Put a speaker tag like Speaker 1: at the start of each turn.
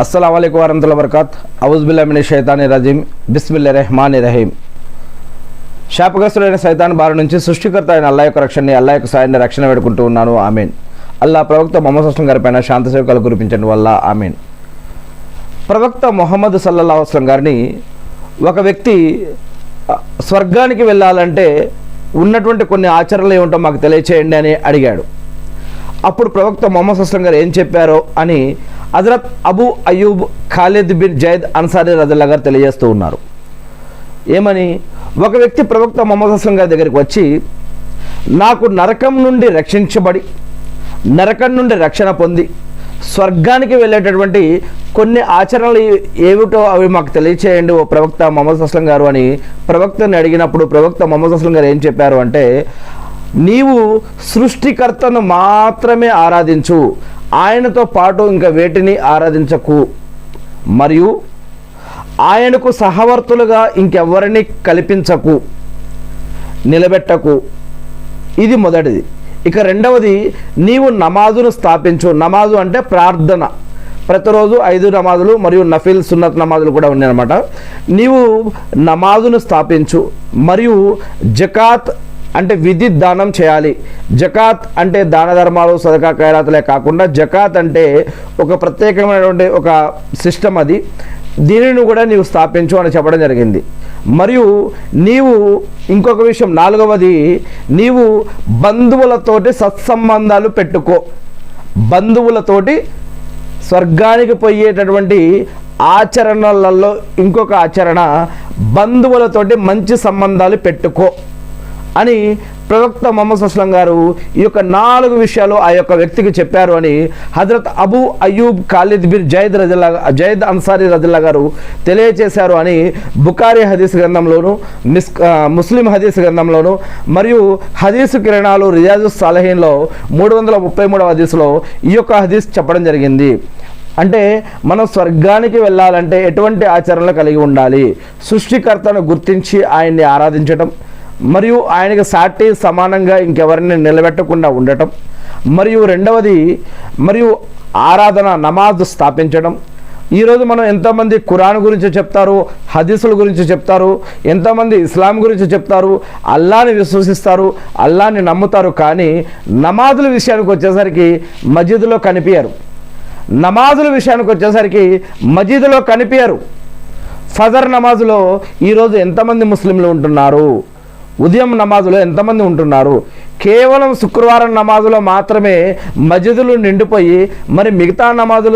Speaker 1: अस्सलाम वालेकुम वरहमतुल्लाहि वबरकातुहू औज़ु बिल्लाहि मिनश शैतानिर रजीम बिस्मिल्लाहिर रहमानिर रहीम శాపగ్రస్తుడైన సైతాన్ బారి నుంచి సృష్టికర్త అయిన అల్లాహ్ యొక్క రక్షణని అల్లాహ్ యొక్క సాయాన్ని రక్షణ వేడుకుంటూ ఉన్నాను ఆమీన్. అల్లాహ్ ప్రవక్త మొహమ్మద్ సల్లల్లాహు అలైహి వసల్లం గారి పైన శాంతి సేవకాలు కురిపించండి వల్ల ఆమీన్. ప్రవక్త మొహమ్మద్ సల్లల్లాహు అలైహి వసల్లం గారిని ఒక వ్యక్తి స్వర్గానికి వెళ్ళాలంటే ఉన్నటువంటి కొన్ని ఆచరణలు ఏమిటో మాకు తెలియచేయండి అని అడిగాడు. అప్పుడు ప్రవక్త మొహమ్మద్ సల్లల్లాహు అలైహి వసల్లం గారు ఏం చెప్పారో అని హజరత్ అబూ అయ్యూబ్ ఖాలిద్ బిన్ జైద్ అన్సారీ రదియల్లాహు గారు తెలియజేస్తూ ఉన్నారు. ఏమని? ఒక వ్యక్తి ప్రవక్త మొహమ్మద్ సల్లల్లాహు అలైహి వసల్లం గారి దగ్గరికి వచ్చి, నాకు నరకం నుండి రక్షించబడి నరకం నుండి రక్షణ పొంది స్వర్గానికి వెళ్ళేటటువంటి కొన్ని ఆచరణలు ఏమిటో అవి మాకు తెలియచేయండి ఓ ప్రవక్త మొహమ్మద్ సల్లల్లాహు అలైహి వసల్లం గారు అని ప్రవక్తని అడిగినప్పుడు ప్రవక్త మొహమ్మద్ సల్లల్లాహు అలైహి వసల్లం గారు ఏం చెప్పారు అంటే, నీవు సృష్టికర్తను మాత్రమే ఆరాధించు, ఆయనతో పాటు ఇంకా వేటిని ఆరాధించకు, మరియు ఆయనకు సహవర్తులుగా ఇంకెవరిని కల్పించకు, నిలబెట్టకు. ఇది మొదటిది. ఇక రెండవది, నీవు నమాజును స్థాపించు. నమాజు అంటే ప్రార్థన. ప్రతిరోజు 5 నమాజులు మరియు నఫిల్ సున్నత్ నమాజులు కూడా ఉన్నాయన్నమాట. నీవు నమాజును స్థాపించు మరియు జకాత్ అంటే విధి దానం చేయాలి. జకాత్ అంటే దాన ధర్మాలు సదకా ఖైరాతులే కాకుండా జకాత్ అంటే ఒక ప్రత్యేకమైనటువంటి ఒక సిస్టమ్, అది దీనిని కూడా నీవు స్థాపించు అని చెప్పడం జరిగింది. మరియు నీవు ఇంకొక విషయం, నాలుగవది, నీవు బంధువులతోటి సత్సంబంధాలు పెట్టుకో. బంధువులతోటి స్వర్గానికి పోయేటటువంటి ఆచరణలలో ఇంకొక ఆచరణ, బంధువులతోటి మంచి సంబంధాలు పెట్టుకో అని ప్రవక్త మొహమ్మద్ సల్లల్లాహు అలైహి వసల్లం గారు ఈ యొక్క 4 విషయాలు ఆ యొక్క వ్యక్తికి చెప్పారు అని హజరత్ అబూ అయ్యూబ్ ఖాలిద్ బిన్ జైద్ అన్సారీ రదియల్లాహు గారు తెలియజేశారు అని బుఖారీ హదీస్ గ్రంథంలోను ముస్లిం హదీస్ గ్రంథంలోను మరియు హదీసు కిరణాలు రియాజుస్ సాలిహీన్లో 333వ హదీసులో ఈ యొక్క హదీస్ చెప్పడం జరిగింది. అంటే మనం స్వర్గానికి వెళ్ళాలంటే ఎటువంటి ఆచరణలు కలిగి ఉండాలి? సృష్టికర్తను గుర్తించి ఆయన్ని ఆరాధించటం, మరియు ఆయనకి సాటి సమానంగా ఇంకెవరిని నిలబెట్టకుండా ఉండటం, మరియు రెండవది మరియు ఆరాధన నమాజ్ స్థాపించడం. ఈరోజు మనం ఎంతోమంది ఖురాన్ గురించి చెప్తారు, హదీసుల గురించి చెప్తారు, ఎంతోమంది ఇస్లాం గురించి చెప్తారు, అల్లాని విశ్వసిస్తారు, అల్లాని నమ్ముతారు, కానీ నమాజుల విషయానికి వచ్చేసరికి మస్జిద్లో కనిపించరు. నమాజుల విషయానికి వచ్చేసరికి మస్జిద్లో కనిపించరు. ఫజర్ నమాజులో ఈరోజు ఎంతమంది ముస్లింలు ఉంటున్నారు? ఉదయం నమాజులో ఎంతమంది ఉంటున్నారు? కేవలం శుక్రవారం నమాజులో మాత్రమే మస్జిదులు నిండిపోయి మరి మిగతా నమాజులు